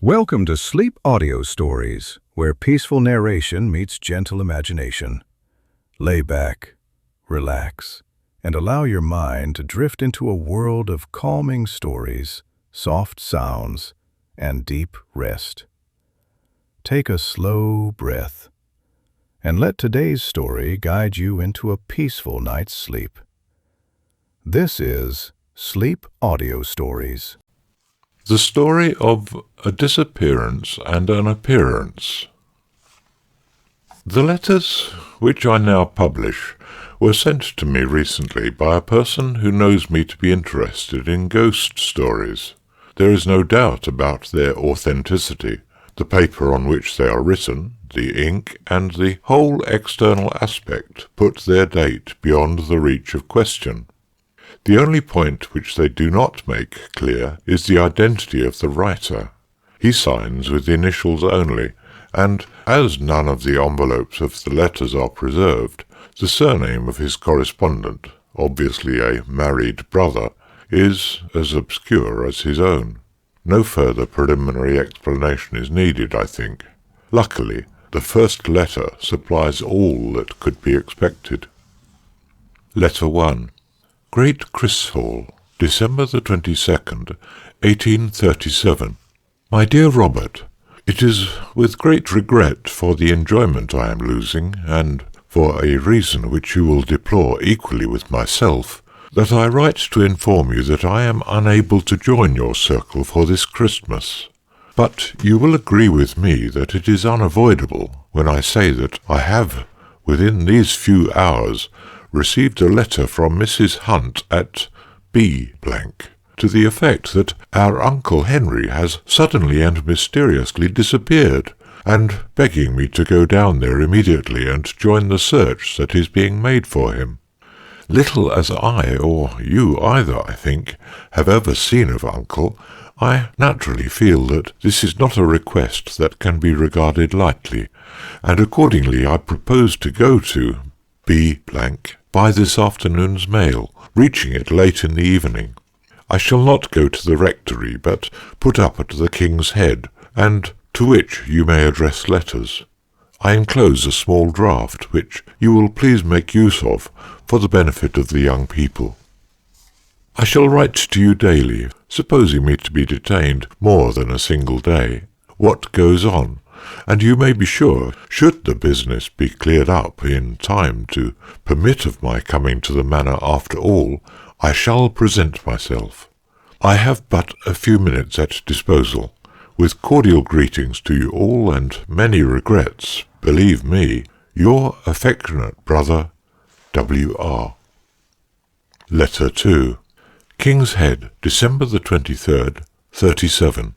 Welcome to Sleep Audio Stories, where peaceful narration meets gentle imagination. Lay back, relax, and allow your mind to drift into a world of calming stories, soft sounds, and deep rest. Take a slow breath, and let today's story guide you into a peaceful night's sleep. This is Sleep Audio Stories. The story of a disappearance and an appearance. The letters which I now publish were sent to me recently by a person who knows me to be interested in ghost stories. There is no doubt about their authenticity. The paper on which they are written, the ink, and the whole external aspect put their date beyond the reach of question. The only point which they do not make clear is the identity of the writer. He signs with initials only, and as none of the envelopes of the letters are preserved, the surname of his correspondent, obviously a married brother, is as obscure as his own. No further preliminary explanation is needed, I think. Luckily, the first letter supplies all that could be expected. Letter 1. Great Christhall, December the 22nd, 1837. My dear Robert, it is with great regret for the enjoyment I am losing, and for a reason which you will deplore equally with myself, that I write to inform you that I am unable to join your circle for this Christmas. But you will agree with me that it is unavoidable when I say that I have, within these few hours, received a letter from Mrs. Hunt at B. to the effect that our Uncle Henry has suddenly and mysteriously disappeared, and begging me to go down there immediately and join the search that is being made for him. Little as I, or you either, I think, have ever seen of Uncle, I naturally feel that this is not a request that can be regarded lightly, and accordingly I propose to go to B. by this afternoon's mail, reaching it late in the evening. I shall not go to the rectory, but put up at the King's Head, and to which you may address letters. I enclose a small draft, which you will please make use of for the benefit of the young people. I shall write to you daily, supposing me to be detained more than a single day, what goes on, and you may be sure, should the business be cleared up in time to permit of my coming to the manor after all, I shall present myself. I have but a few minutes at disposal. With cordial greetings to you all, and many regrets, believe me, your affectionate brother, W.R. Letter 2. King's Head, December the 23rd, 37.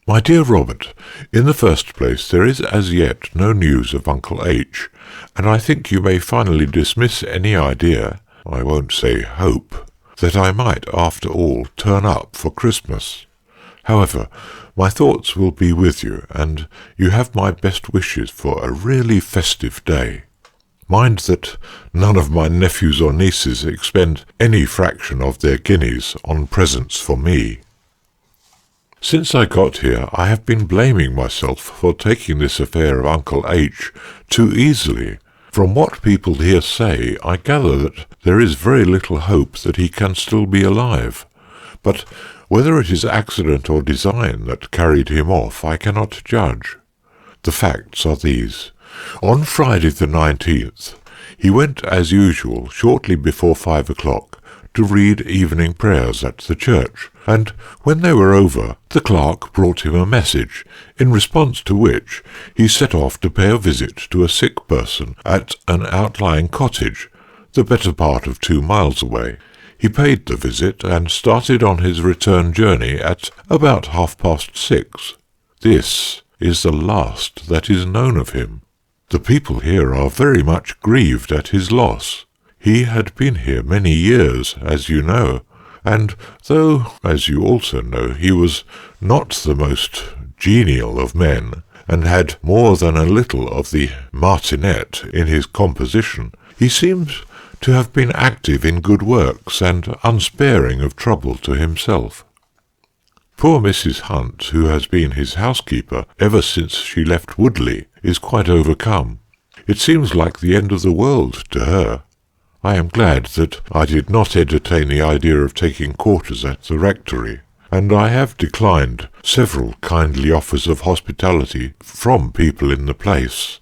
My dear Robert, in the first place, there is as yet no news of Uncle H, and I think you may finally dismiss any idea, I won't say hope, that I might, after all, turn up for Christmas. However, my thoughts will be with you, and you have my best wishes for a really festive day. Mind that none of my nephews or nieces expend any fraction of their guineas on presents for me. Since I got here, I have been blaming myself for taking this affair of Uncle H too easily. From what people here say, I gather that there is very little hope that he can still be alive. But whether it is accident or design that carried him off, I cannot judge. The facts are these. On Friday the 19th, he went as usual shortly before 5 o'clock to read evening prayers at the church, and when they were over, the clerk brought him a message, in response to which he set off to pay a visit to a sick person at an outlying cottage, the better part of 2 miles away. He paid the visit and started on his return journey at about 6:30. This is the last that is known of him. The people here are very much grieved at his loss. He had been here many years, as you know, and though, as you also know, he was not the most genial of men, and had more than a little of the martinet in his composition, he seems to have been active in good works and unsparing of trouble to himself. Poor Mrs. Hunt, who has been his housekeeper ever since she left Woodley, is quite overcome. It seems like the end of the world to her. I am glad that I did not entertain the idea of taking quarters at the rectory, and I have declined several kindly offers of hospitality from people in the place,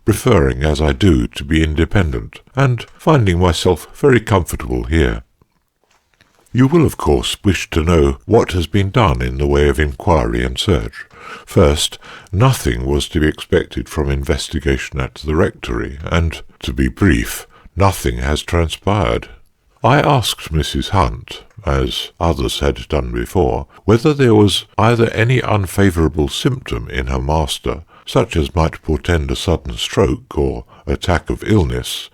preferring as I do to be independent, and finding myself very comfortable here. You will, of course, wish to know what has been done in the way of inquiry and search. First, nothing was to be expected from investigation at the rectory, and, to be brief, nothing has transpired. I asked Mrs. Hunt, as others had done before, whether there was either any unfavourable symptom in her master, such as might portend a sudden stroke or attack of illness,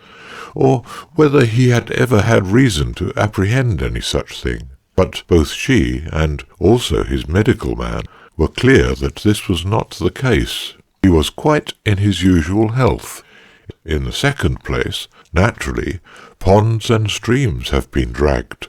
or whether he had ever had reason to apprehend any such thing. But both she and also his medical man were clear that this was not the case. He was quite in his usual health. In the second place, naturally, ponds and streams have been dragged,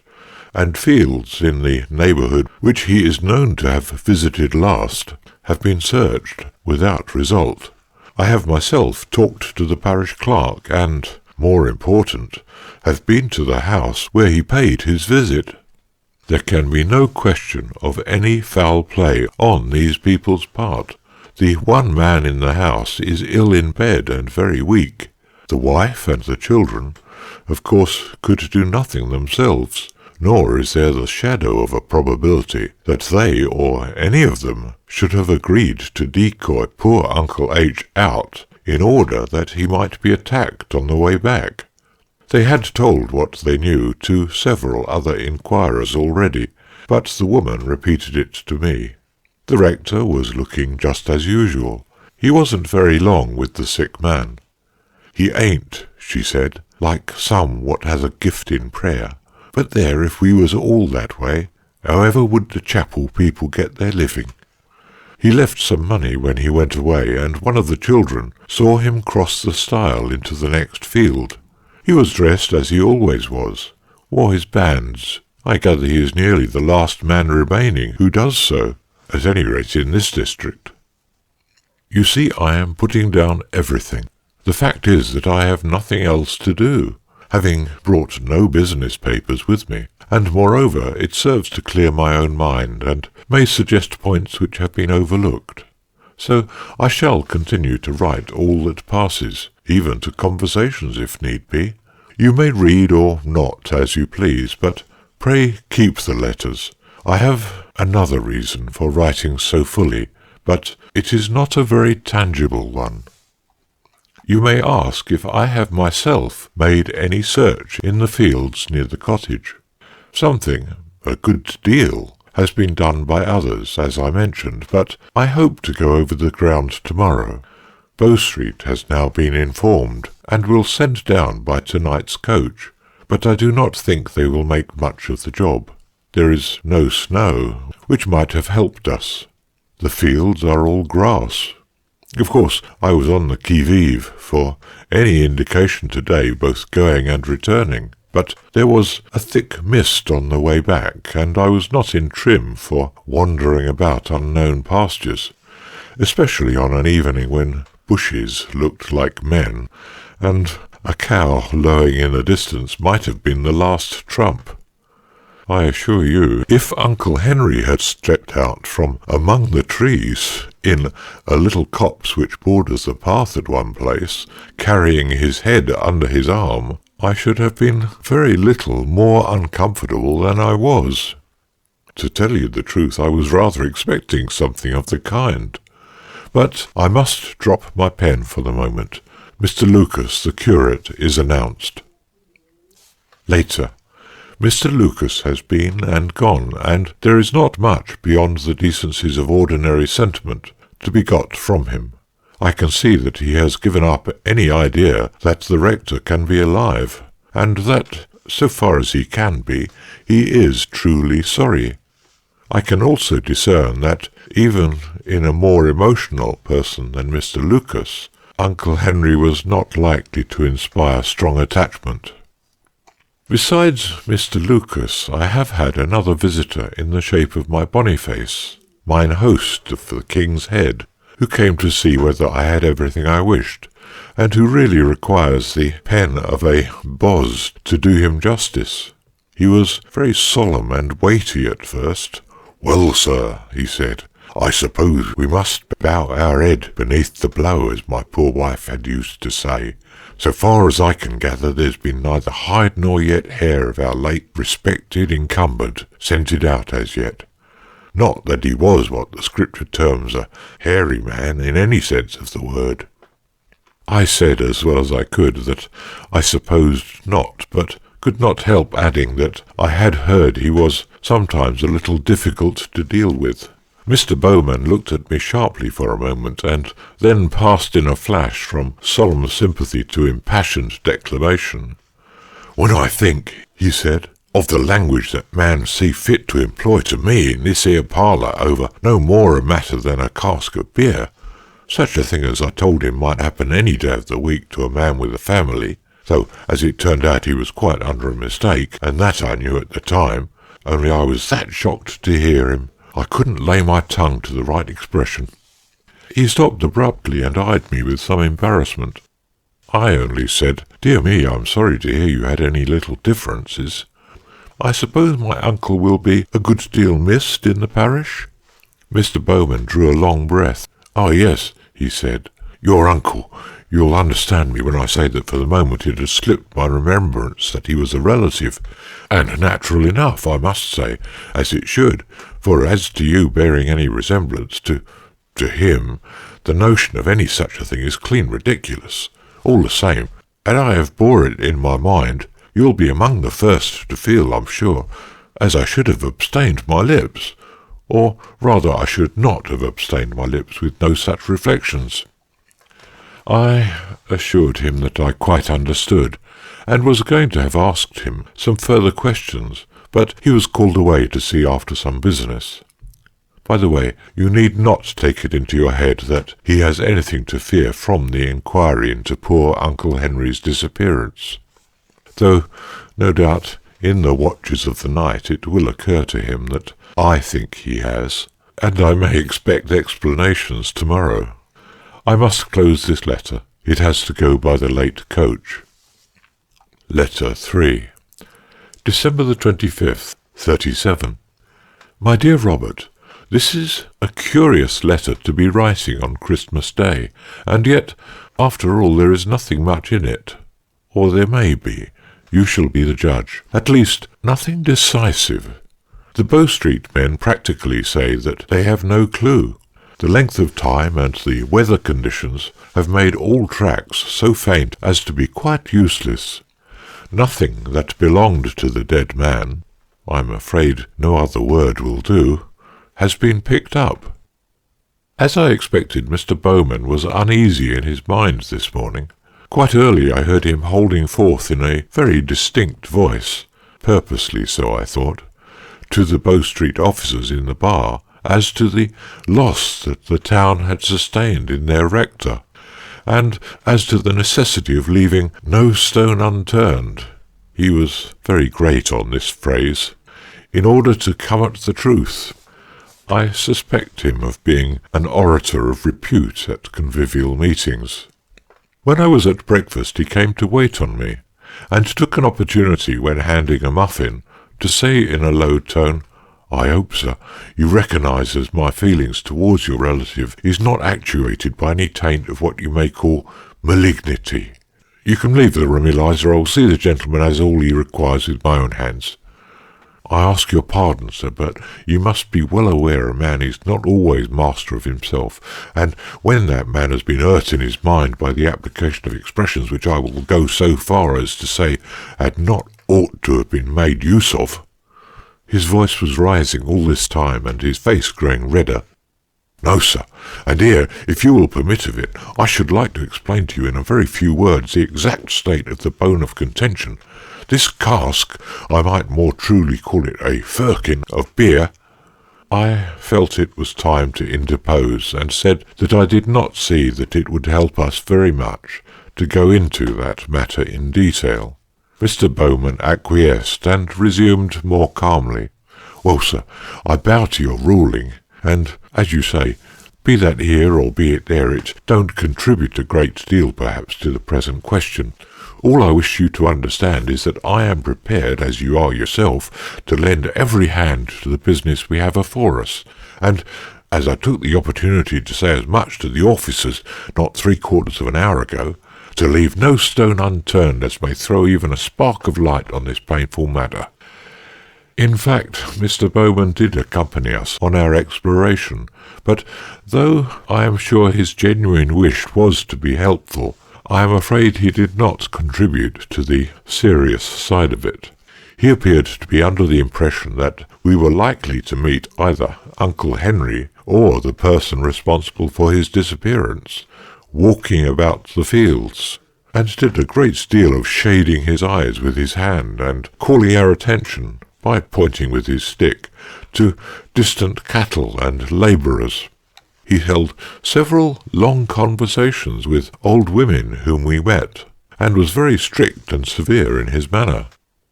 and fields in the neighbourhood which he is known to have visited last have been searched without result. I have myself talked to the parish clerk and, more important, have been to the house where he paid his visit. There can be no question of any foul play on these people's part. The one man in the house is ill in bed and very weak. The wife and the children, of course, could do nothing themselves, nor is there the shadow of a probability that they or any of them should have agreed to decoy poor Uncle H. out in order that he might be attacked on the way back. They had told what they knew to several other inquirers already, but the woman repeated it to me. The rector was looking just as usual. He wasn't very long with the sick man. He ain't, she said, like some what has a gift in prayer. But there, if we was all that way, however would the chapel people get their living? He left some money when he went away, and one of the children saw him cross the stile into the next field. He was dressed as he always was, wore his bands. I gather he is nearly the last man remaining who does so, at any rate in this district. You see, I am putting down everything. The fact is that I have nothing else to do, having brought no business papers with me, and moreover it serves to clear my own mind, and may suggest points which have been overlooked. So I shall continue to write all that passes, even to conversations if need be. You may read or not as you please, but pray keep the letters. I have another reason for writing so fully, but it is not a very tangible one. You may ask if I have myself made any search in the fields near the cottage. Something, a good deal, has been done by others, as I mentioned, but I hope to go over the ground tomorrow. Bow Street has now been informed, and will send down by tonight's coach, but I do not think they will make much of the job. There is no snow, which might have helped us. The fields are all grass. Of course, I was on the qui-vive for any indication today, both going and returning, but there was a thick mist on the way back, and I was not in trim for wandering about unknown pastures, especially on an evening when bushes looked like men, and a cow lowing in the distance might have been the last trump. I assure you, if Uncle Henry had stepped out from among the trees in a little copse which borders the path at one place, carrying his head under his arm, I should have been very little more uncomfortable than I was. To tell you the truth, I was rather expecting something of the kind. But I must drop my pen for the moment. Mr. Lucas, the curate, is announced. Later. Mr. Lucas has been and gone, and there is not much beyond the decencies of ordinary sentiment to be got from him. I can see that he has given up any idea that the rector can be alive, and that, so far as he can be, he is truly sorry. I can also discern that, even in a more emotional person than Mr. Lucas, Uncle Henry was not likely to inspire strong attachment. Besides Mr. Lucas, I have had another visitor in the shape of my Boniface, mine host of the King's Head, who came to see whether I had everything I wished, and who really requires the pen of a Boz to do him justice. He was very solemn and weighty at first. "Well, sir," he said, "I suppose we must bow our head beneath the blow, as my poor wife had used to say. So far as I can gather, there's been neither hide nor yet hair of our late respected incumbent scented out as yet. Not that he was what the Scripture terms a hairy man in any sense of the word." I said as well as I could that I supposed not, but could not help adding that I had heard he was sometimes a little difficult to deal with. Mr. Bowman looked at me sharply for a moment, and then passed in a flash from solemn sympathy to impassioned declamation. "When I think," he said, "of the language that man see fit to employ to me in this here parlour over no more a matter than a cask of beer, such a thing as I told him might happen any day of the week to a man with a family, though as it turned out he was quite under a mistake, and that I knew at the time, only I was that shocked to hear him, I couldn't lay my tongue to the right expression." He stopped abruptly and eyed me with some embarrassment. I only said, "Dear me, I'm sorry to hear you had any little differences. I suppose my uncle will be a good deal missed in the parish?" Mr. Bowman drew a long breath. "Oh, yes," he said, "your uncle. You'll understand me when I say that for the moment it has slipped my remembrance that he was a relative, and natural enough, I must say, as it should, for as to you bearing any resemblance to him, the notion of any such a thing is clean ridiculous. All the same, and I have bore it in my mind, you'll be among the first to feel, I'm sure, as I should have abstained my lips, or rather I should not have abstained my lips with no such reflections." I assured him that I quite understood, and was going to have asked him some further questions, but he was called away to see after some business. By the way, you need not take it into your head that he has anything to fear from the inquiry into poor Uncle Henry's disappearance, though no doubt in the watches of the night it will occur to him that I think he has, and I may expect explanations tomorrow. I must close this letter. It has to go by the late coach. Letter 3. December the 25th, 37. My dear Robert, this is a curious letter to be writing on Christmas Day, and yet, after all, there is nothing much in it. Or there may be. You shall be the judge. At least, nothing decisive. The Bow Street men practically say that they have no clue. The length of time and the weather conditions have made all tracks so faint as to be quite useless. Nothing that belonged to the dead man, I'm afraid no other word will do, has been picked up. As I expected, Mr. Bowman was uneasy in his mind this morning. Quite early I heard him holding forth in a very distinct voice, purposely so I thought, to the Bow Street officers in the bar, as to the loss that the town had sustained in their rector, and as to the necessity of leaving no stone unturned. He was very great on this phrase, in order to come at the truth. I suspect him of being an orator of repute at convivial meetings. When I was at breakfast he came to wait on me, and took an opportunity when handing a muffin to say in a low tone, "I hope, sir, you recognise as my feelings towards your relative is not actuated by any taint of what you may call malignity. You can leave the room, Eliza. I'll see the gentleman has all he requires with my own hands. I ask your pardon, sir, but you must be well aware a man is not always master of himself, and when that man has been hurt in his mind by the application of expressions which I will go so far as to say had not ought to have been made use of." His voice was rising all this time, and his face growing redder. "No, sir, and here, if you will permit of it, I should like to explain to you in a very few words the exact state of the bone of contention. This cask, I might more truly call it a firkin of beer." I felt it was time to interpose, and said that I did not see that it would help us very much to go into that matter in detail. Mr. Bowman acquiesced and resumed more calmly. "Well, sir, I bow to your ruling, and, as you say, be that here or be it there, it don't contribute a great deal, perhaps, to the present question. All I wish you to understand is that I am prepared, as you are yourself, to lend every hand to the business we have afore us, and as I took the opportunity to say as much to the officers not 3/4 of an hour ago, to leave no stone unturned as may throw even a spark of light on this painful matter." In fact, Mr. Bowman did accompany us on our exploration, but though I am sure his genuine wish was to be helpful, I am afraid he did not contribute to the serious side of it. He appeared to be under the impression that we were likely to meet either Uncle Henry or the person responsible for his disappearance, walking about the fields, and did a great deal of shading his eyes with his hand and calling our attention, by pointing with his stick, to distant cattle and labourers. He held several long conversations with old women whom we met, and was very strict and severe in his manner,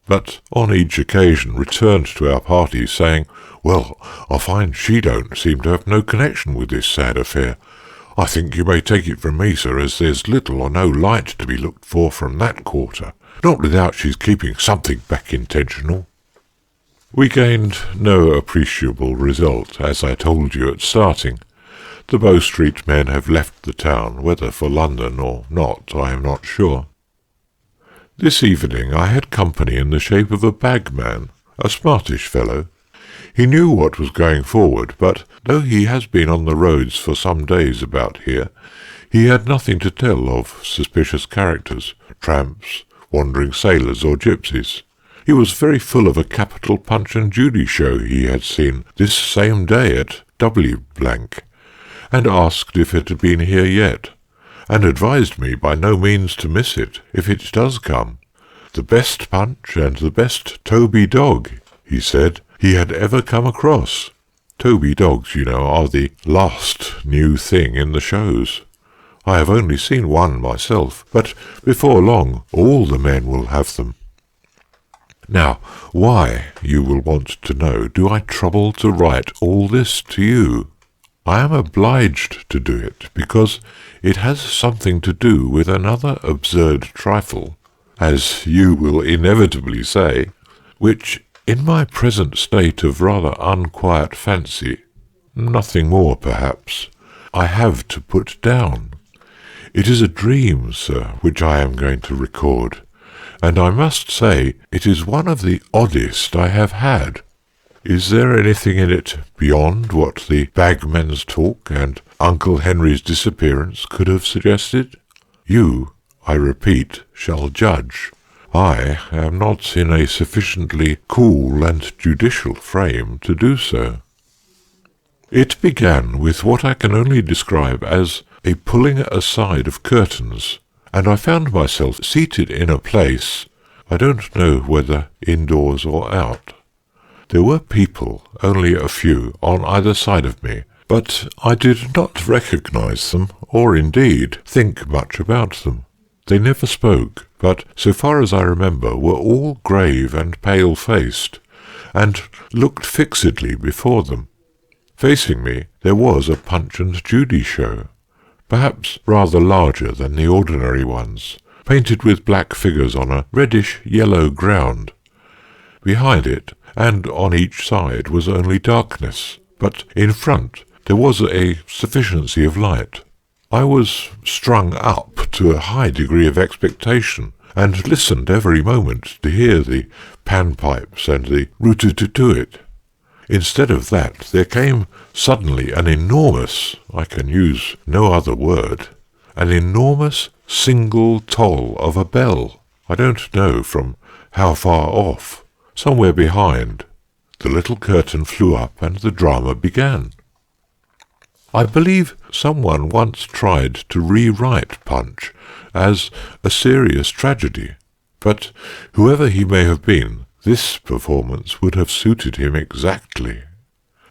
but on each occasion returned to our party, saying, "Well, I find she don't seem to have no connection with this sad affair. I think you may take it from me, sir, as there's little or no light to be looked for from that quarter, not without she's keeping something back intentional." We gained no appreciable result, as I told you at starting. The Bow Street men have left the town, whether for London or not, I am not sure. This evening I had company in the shape of a bagman, a smartish fellow. He knew what was going forward, but though he has been on the roads for some days about here, he had nothing to tell of suspicious characters, tramps, wandering sailors, or gypsies. He was very full of a capital Punch and Judy show he had seen this same day at W., and asked if it had been here yet, and advised me by no means to miss it if it does come. The best Punch and the best Toby dog, he said, he had ever come across. Toby dogs, you know, are the last new thing in the shows. I have only seen one myself, but before long all the men will have them. Now, why, you will want to know, do I trouble to write all this to you? I am obliged to do it, because it has something to do with another absurd trifle, as you will inevitably say, which, in my present state of rather unquiet fancy, nothing more perhaps, I have to put down. It is a dream, sir, which I am going to record, and I must say it is one of the oddest I have had. Is there anything in it beyond what the bagman's talk and Uncle Henry's disappearance could have suggested? You, I repeat, shall judge. I am not in a sufficiently cool and judicial frame to do so. It began with what I can only describe as a pulling aside of curtains, and I found myself seated in a place, I don't know whether indoors or out. There were people, only a few, on either side of me, but I did not recognize them, or indeed think much about them. They never spoke, but, so far as I remember, were all grave and pale-faced, and looked fixedly before them. Facing me there was a Punch and Judy show, perhaps rather larger than the ordinary ones, painted with black figures on a reddish-yellow ground. Behind it, and on each side, was only darkness, but in front there was a sufficiency of light. I was strung up to a high degree of expectation, and listened every moment to hear the panpipes and the root-a-toot-it. Instead of that, there came suddenly an enormous, I can use no other word, an enormous single toll of a bell. I don't know from how far off, somewhere behind. The little curtain flew up and the drama began. I believe someone once tried to rewrite Punch as a serious tragedy, but whoever he may have been, this performance would have suited him exactly.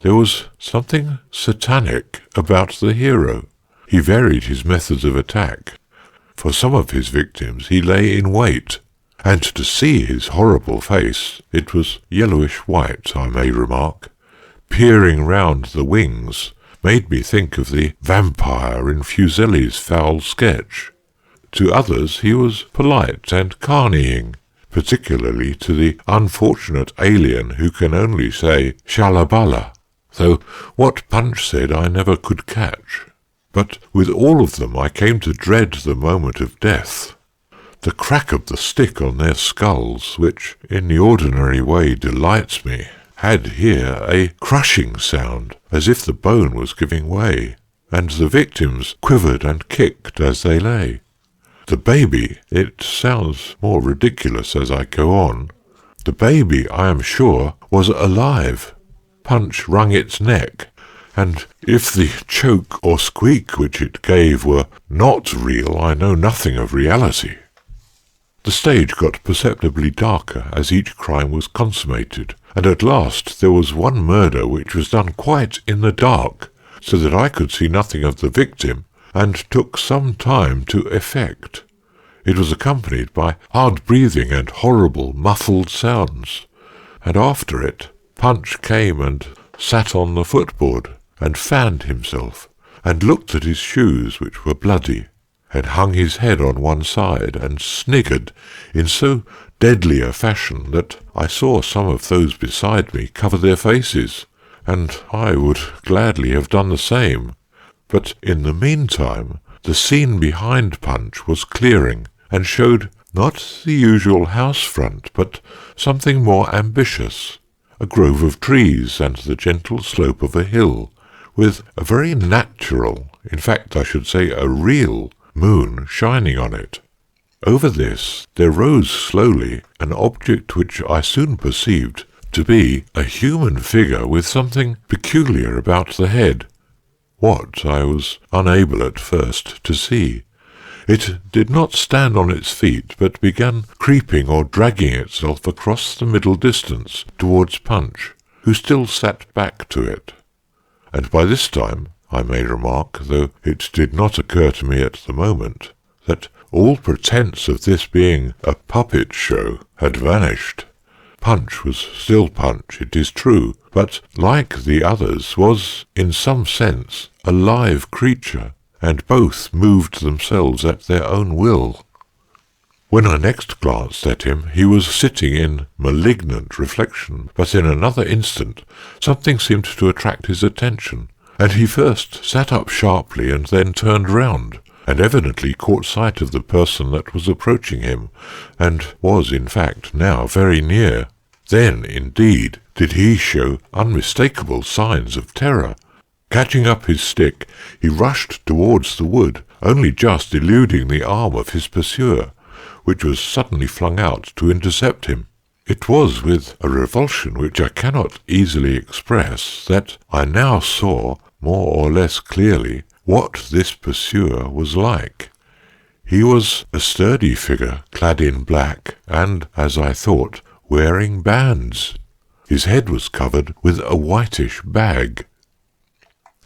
There was something satanic about the hero. He varied his methods of attack. For some of his victims he lay in wait, and to see his horrible face, it was yellowish-white, I may remark, peering round the wings, made me think of the vampire in Fuseli's foul sketch. To others he was polite and carneying, particularly to the unfortunate alien who can only say "Shalabala," though what Punch said I never could catch. But with all of them I came to dread the moment of death. The crack of the stick on their skulls, which in the ordinary way delights me, had here a crushing sound, as if the bone was giving way, and the victims quivered and kicked as they lay. The baby, it sounds more ridiculous as I go on, the baby, I am sure, was alive. Punch wrung its neck, and if the choke or squeak which it gave were not real, I know nothing of reality. The stage got perceptibly darker as each crime was consummated, and at last there was one murder which was done quite in the dark, so that I could see nothing of the victim, and took some time to effect. It was accompanied by hard breathing and horrible muffled sounds, and after it Punch came and sat on the footboard, and fanned himself, and looked at his shoes, which were bloody, and hung his head on one side, and sniggered in so deadly a fashion that I saw some of those beside me cover their faces, and I would gladly have done the same. But in the meantime the scene behind Punch was clearing, and showed not the usual house front, but something more ambitious, a grove of trees and the gentle slope of a hill, with a very natural, in fact I should say a real, moon shining on it. Over this there rose slowly an object which I soon perceived to be a human figure with something peculiar about the head. What I was unable at first to see. It did not stand on its feet, but began creeping or dragging itself across the middle distance towards Punch, who still sat back to it. And by this time, I may remark, though it did not occur to me at the moment, that all pretence of this being a puppet show had vanished. Punch was still Punch, it is true, but, like the others, was, in some sense, a live creature, and both moved themselves at their own will. When I next glanced at him, he was sitting in malignant reflection, but in another instant something seemed to attract his attention, and he first sat up sharply and then turned round, and evidently caught sight of the person that was approaching him, and was, in fact, now very near. Then, indeed, did he show unmistakable signs of terror. Catching up his stick, he rushed towards the wood, only just eluding the arm of his pursuer, which was suddenly flung out to intercept him. It was with a revulsion which I cannot easily express that I now saw, more or less clearly, what this pursuer was like. He was a sturdy figure, clad in black, and, as I thought, wearing bands. His head was covered with a whitish bag.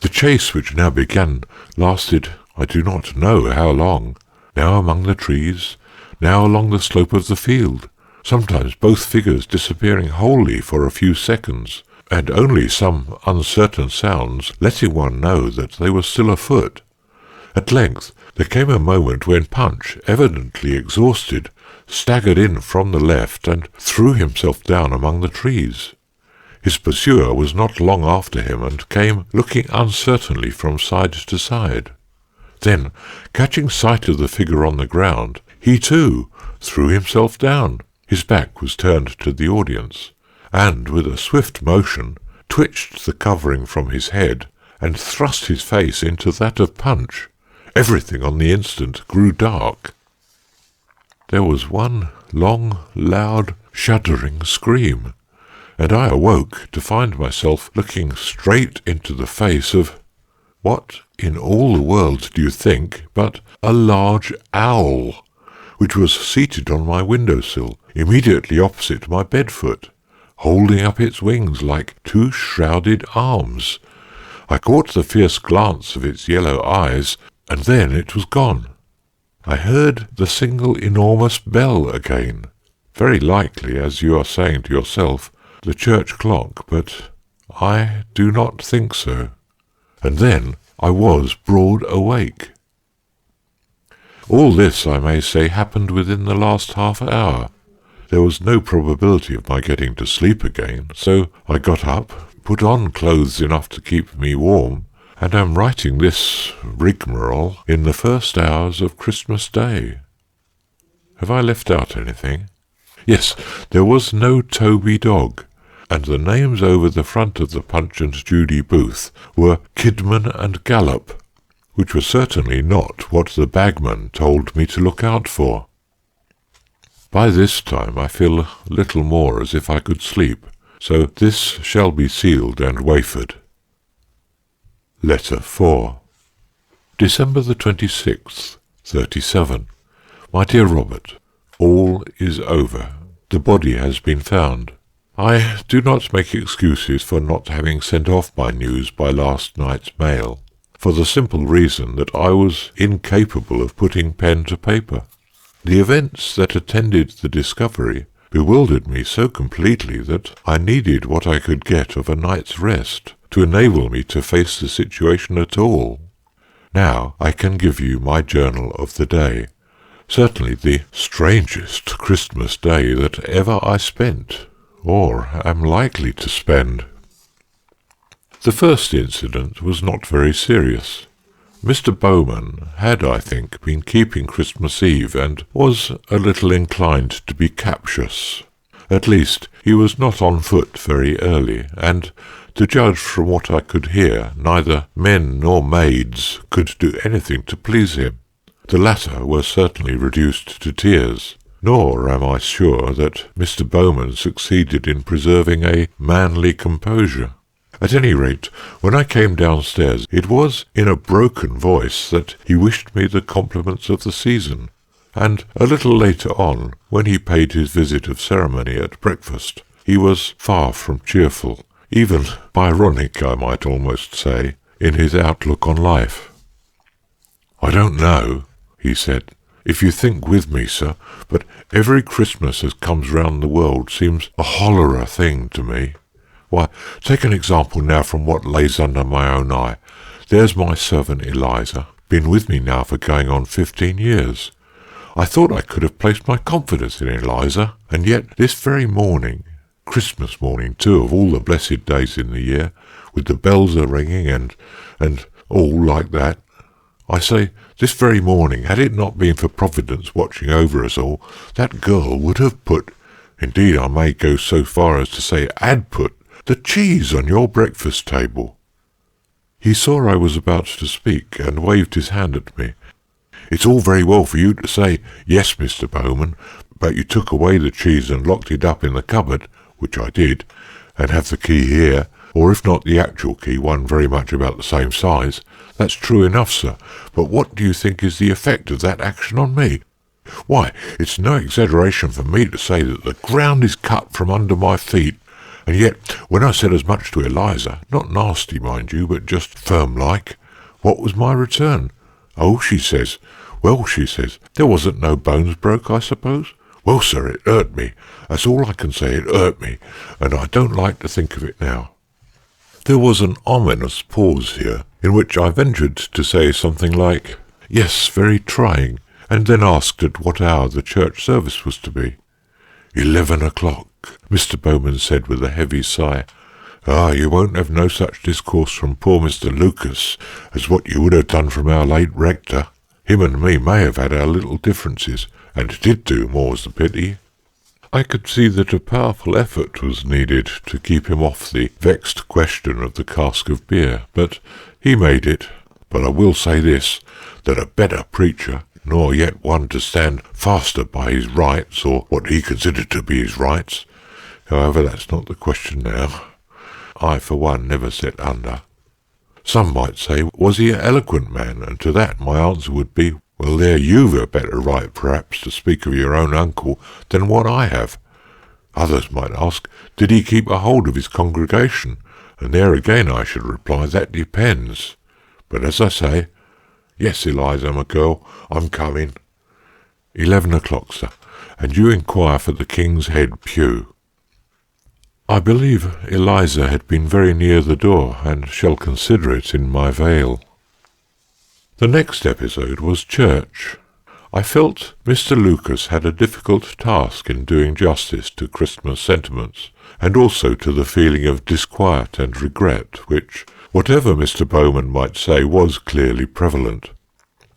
The chase which now began lasted I do not know how long, now among the trees, now along the slope of the field, sometimes both figures disappearing wholly for a few seconds, and only some uncertain sounds letting one know that they were still afoot. At length there came a moment when Punch, evidently exhausted, staggered in from the left and threw himself down among the trees. His pursuer was not long after him, and came looking uncertainly from side to side. Then, catching sight of the figure on the ground, he too threw himself down. His back was turned to the audience, and with a swift motion twitched the covering from his head, and thrust his face into that of Punch. Everything on the instant grew dark. There was one long, loud, shuddering scream, and I awoke to find myself looking straight into the face of what in all the world do you think but a large owl, which was seated on my window-sill immediately opposite my bed-foot, holding up its wings like two shrouded arms. I caught the fierce glance of its yellow eyes, and then it was gone. I heard the single enormous bell again, very likely, as you are saying to yourself, the church clock, but I do not think so. And then I was broad awake. All this, I may say, happened within the last half hour. There was no probability of my getting to sleep again, so I got up, put on clothes enough to keep me warm, and am writing this rigmarole in the first hours of Christmas Day. Have I left out anything? Yes, there was no Toby dog, and the names over the front of the Punch and Judy booth were Kidman and Gallop, which was certainly not what the bagman told me to look out for. By this time I feel a little more as if I could sleep, so this shall be sealed and wafered. Letter 4. December the 26th, 37. My dear Robert, all is over. The body has been found. I do not make excuses for not having sent off my news by last night's mail, for the simple reason that I was incapable of putting pen to paper. The events that attended the discovery bewildered me so completely that I needed what I could get of a night's rest to enable me to face the situation at all. Now I can give you my journal of the day, certainly the strangest Christmas day that ever I spent, or am likely to spend. The first incident was not very serious. Mr. Bowman had, I think, been keeping Christmas Eve and was a little inclined to be captious. At least, he was not on foot very early, and, to judge from what I could hear, neither men nor maids could do anything to please him. The latter were certainly reduced to tears, nor am I sure that Mr. Bowman succeeded in preserving a manly composure. At any rate, when I came downstairs, it was in a broken voice that he wished me the compliments of the season, and a little later on, when he paid his visit of ceremony at breakfast, he was far from cheerful, even Byronic, I might almost say, in his outlook on life. "I don't know," he said, "if you think with me, sir, but every Christmas as comes round the world seems a hollerer thing to me. Why, take an example now from what lays under my own eye. There's my servant Eliza, been with me now for going on 15 years. I thought I could have placed my confidence in Eliza, and yet this very morning, Christmas morning too, of all the blessed days in the year, with the bells a-ringing and all like that, I say, this very morning, had it not been for Providence watching over us all, that girl would have put, indeed I may go so far as to say had put, the cheese on your breakfast table." He saw I was about to speak, and waved his hand at me. "It's all very well for you to say, 'Yes, Mr. Bowman,' but you took away the cheese and locked it up in the cupboard, which I did, and have the key here, or if not the actual key, one very much about the same size. That's true enough, sir, but what do you think is the effect of that action on me? Why, it's no exaggeration for me to say that the ground is cut from under my feet, and yet when I said as much to Eliza, not nasty, mind you, but just firm-like, what was my return? 'Oh,' she says, 'well,' she says, 'there wasn't no bones broke, I suppose?' Well, sir, it hurt me. That's all I can say, it hurt me, and I don't like to think of it now." There was an ominous pause here, in which I ventured to say something like, "Yes, very trying," and then asked at what hour the church service was to be. 11 o'clock, Mr. Bowman said with a heavy sigh. "Ah, you won't have no such discourse from poor Mr. Lucas as what you would have done from our late rector. Him and me may have had our little differences, and did do, more's the pity." I could see that a powerful effort was needed to keep him off the vexed question of the cask of beer, but he made it. But I will say this, that a better preacher, nor yet one to stand faster by his rights, or what he considered to be his rights. However, that's not the question now. I, for one, never set under. Some might say, was he an eloquent man? And to that my answer would be, well, there you've a better right, perhaps, to speak of your own uncle than what I have. Others might ask, did he keep a hold of his congregation? And there again I should reply, that depends. But as I say, yes, Eliza, my girl, I'm coming. 11 o'clock, sir. and you inquire for the King's Head pew." I believe Eliza had been very near the door, and shall consider it in my veil. The next episode was church. I felt Mr. Lucas had a difficult task in doing justice to Christmas sentiments, and also to the feeling of disquiet and regret which, whatever Mr. Bowman might say, was clearly prevalent.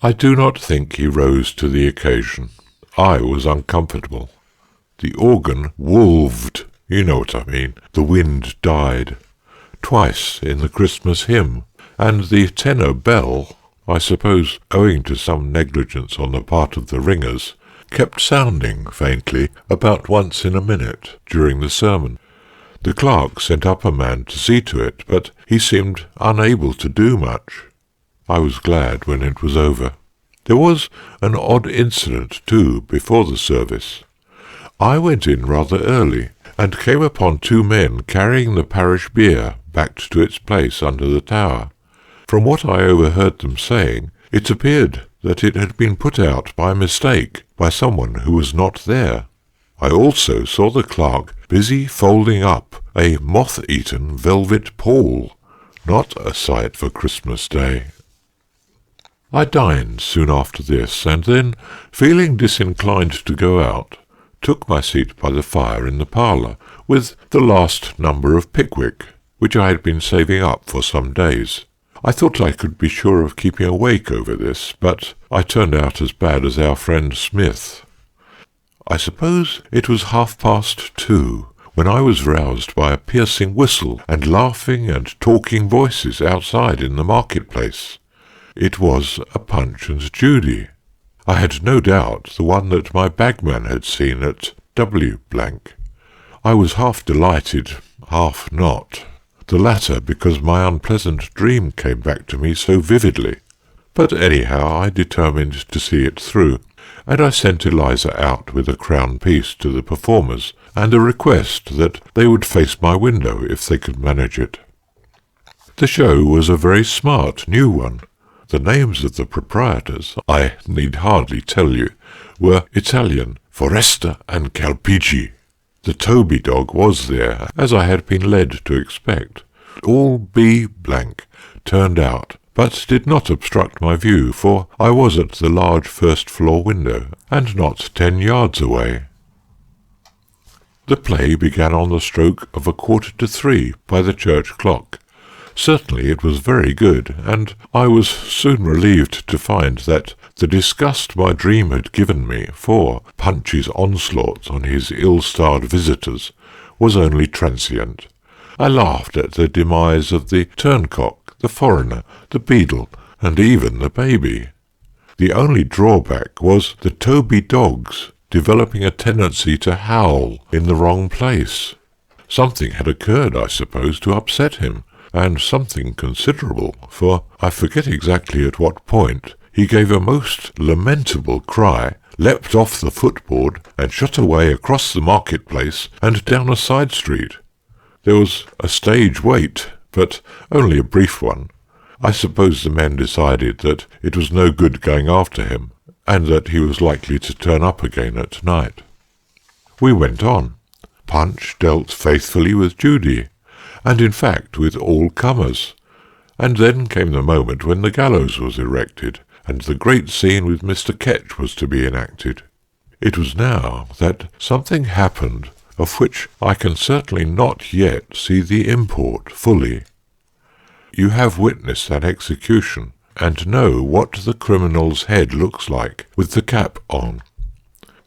I do not think he rose to the occasion. I was uncomfortable. The organ wolved, you know what I mean. The wind died, twice in the Christmas hymn, and the tenor bell, I suppose owing to some negligence on the part of the ringers, kept sounding faintly about once in a minute during the sermon. The clerk sent up a man to see to it, but he seemed unable to do much. I was glad when it was over. There was an odd incident, too, before the service. I went in rather early, and came upon two men carrying the parish bier back to its place under the tower. From what I overheard them saying, it appeared that it had been put out by mistake by someone who was not there. I also saw the clerk busy folding up a moth-eaten velvet pall, not a sight for Christmas Day. I dined soon after this, and then, feeling disinclined to go out, took my seat by the fire in the parlour, with the last number of Pickwick, which I had been saving up for some days. I thought I could be sure of keeping awake over this, but I turned out as bad as our friend Smith. I suppose it was 2:30 when I was roused by a piercing whistle and laughing and talking voices outside in the market-place. It was a Punch and Judy. I had no doubt the one that my bagman had seen at W. I was half delighted, half not, the latter because my unpleasant dream came back to me so vividly. But anyhow I determined to see it through, and I sent Eliza out with a crown piece to the performers, and a request that they would face my window if they could manage it. The show was a very smart new one. The names of the proprietors, I need hardly tell you, were Italian, Foresta and Calpigi. The Toby dog was there, as I had been led to expect. All B. turned out, but did not obstruct my view, for I was at the large first-floor window, and not 10 yards away. The play began on the stroke of 2:45 by the church clock. Certainly it was very good, and I was soon relieved to find that the disgust my dream had given me for Punch's onslaughts on his ill-starred visitors was only transient. I laughed at the demise of the turncock, the foreigner, the beadle, and even the baby. The only drawback was the Toby dogs developing a tendency to howl in the wrong place. Something had occurred, I suppose, to upset him, and something considerable, for I forget exactly at what point he gave a most lamentable cry, leapt off the footboard, and shot away across the market-place and down a side street. There was a stage wait, but only a brief one. I suppose the men decided that it was no good going after him, and that he was likely to turn up again at night. We went on. Punch dealt faithfully with Judy, and in fact with all comers. And then came the moment when the gallows was erected, and the great scene with Mr. Ketch was to be enacted. It was now that something happened of which I can certainly not yet see the import fully. You have witnessed an execution, and know what the criminal's head looks like with the cap on.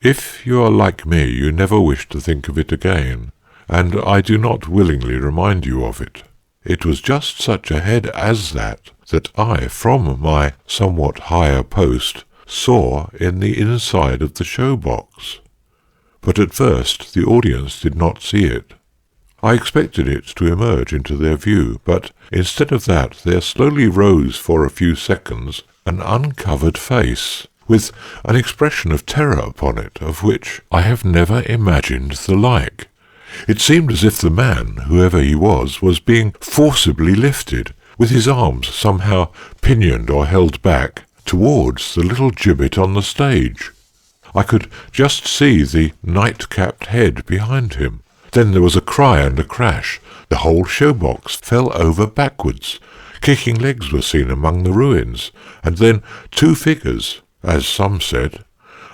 If you are like me, you never wish to think of it again, and I do not willingly remind you of it. It was just such a head as that I, from my somewhat higher post, saw in the inside of the show-box. But at first the audience did not see it. I expected it to emerge into their view, but instead of that there slowly rose for a few seconds an uncovered face, with an expression of terror upon it, of which I have never imagined the like. It seemed as if the man, whoever he was being forcibly lifted, with his arms somehow pinioned or held back, towards the little gibbet on the stage. I could just see the night-capped head behind him. Then there was a cry and a crash. The whole showbox fell over backwards. Kicking legs were seen among the ruins, and then 2 figures, as some said,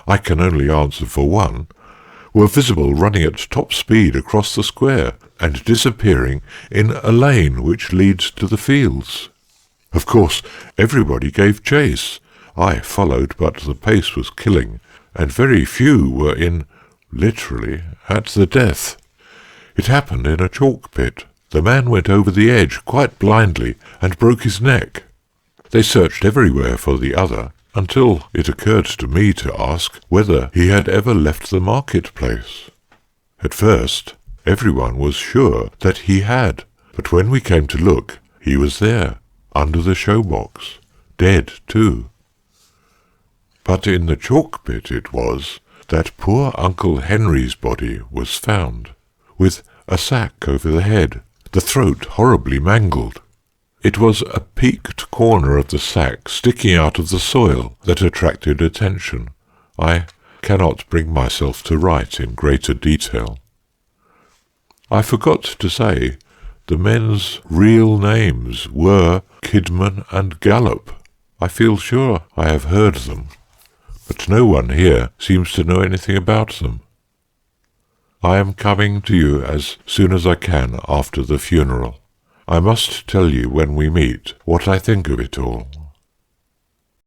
I can only answer for one, were visible running at top speed across the square and disappearing in a lane which leads to the fields. Of course, everybody gave chase. I followed, but the pace was killing, and very few were literally, at the death. It happened in a chalk pit. The man went over the edge quite blindly and broke his neck. They searched everywhere for the other, until it occurred to me to ask whether he had ever left the marketplace. At first, everyone was sure that he had, but when we came to look, he was there, under the showbox, dead too. But in the chalk pit it was that poor Uncle Henry's body was found, with a sack over the head, the throat horribly mangled. It was a peaked corner of the sack sticking out of the soil that attracted attention. I cannot bring myself to write in greater detail. I forgot to say the men's real names were Kidman and Gallop. I feel sure I have heard them, but no one here seems to know anything about them. I am coming to you as soon as I can after the funeral. I must tell you when we meet what I think of it all.